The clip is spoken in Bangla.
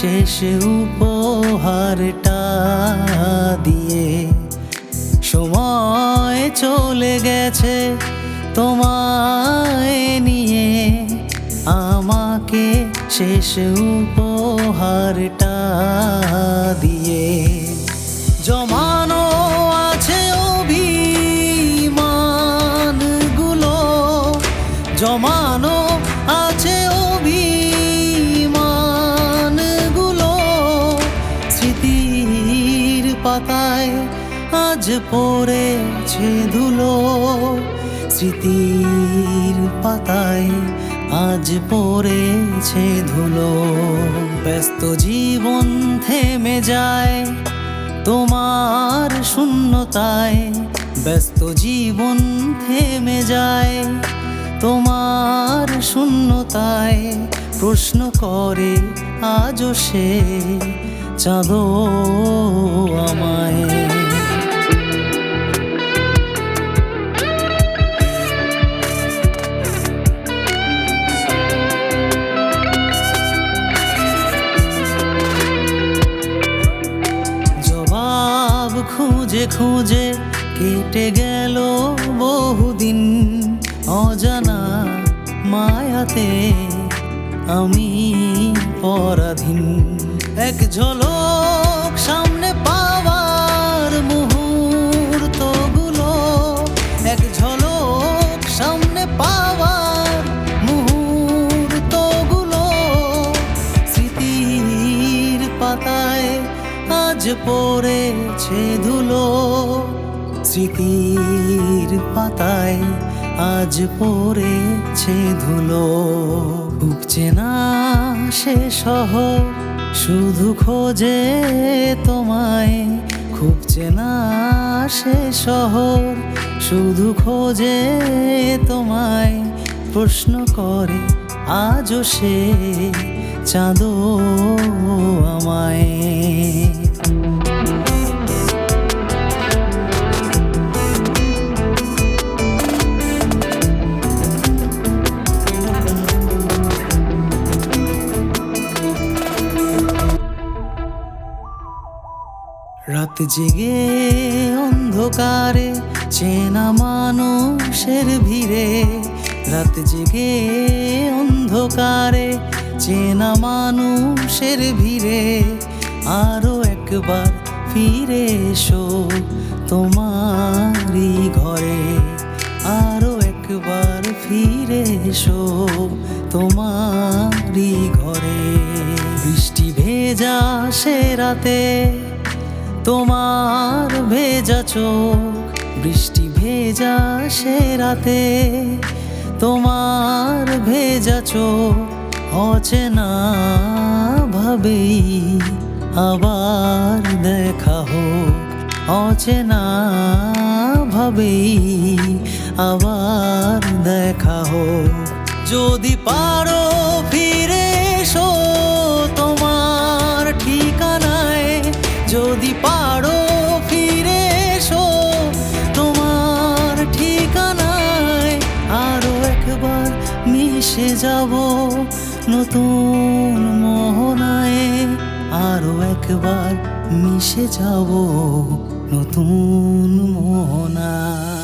শেষ উপহারটা দিয়ে। সময় চলে গেছে তোমায় নিয়ে, আমাকে শেষ উপহারটা দিয়ে। জমানো আছে অভিমানগুলো, জমানো আছে অভিমানগুলো, স্মৃতির পাতায় আজ পড়েছে ধুলো, স্মৃতির পাতায় আজ পড়েছে ধুলো। ব্যস্ত জীবন থেমে যায় তোমার শূন্যতায়, ব্যস্ত জীবন থেমে যায় তোমার শূন্যতায়। প্রশ্ন করে আজও সে চাঁদো আমায়। খুঁজে খুঁজে কেটে গেল বহুদিন, অজানা মায়াতে আমি পরাধীন। এক ঝলক সামনে পাওয়ার মুহূর্তগুলো, এক ঝলক সামনে পাওয়ার মুহূর্তগুলো, স্মৃতির পাতায় আজ পড়েছে ধুলো, স্মৃতির পাতায় আজ পড়েছে ধুলো। খুঁজছে না সে শহর শুধু খোঁজে তোমায়, খুঁজছে না সে শহর শুধু খোঁজে তোমায়। প্রশ্ন করে আজও সে চাঁদো আমায়। রাত জেগে অন্ধকারে চেনা মানুষের ভিড়ে, রাত জেগে অন্ধকারে চেনা মানুষের ভিড়ে। আরো একবার ফিরে এসো তোমারই ঘরে, আরো একবার ফিরে এসো তোমারই ঘরে। বৃষ্টি ভেজা সে রাতে তোমার ভেজা চোখ, বৃষ্টি ভেজা সে রাতে তোমার ভেজা চোখ। অচেনা ভাবেই আবার দেখা হোক, অচেনা ভাবেই আবার দেখা হোক। যদি পারো ফিরে এসো তোমার ঠিকানায়, যদি পারো ফিরে এসো তোমার ঠিকানায়। আরো একবার মিশে যাব নতুন মোহনায়, আরো একবার মিশে যাব নতুন মোহনায়।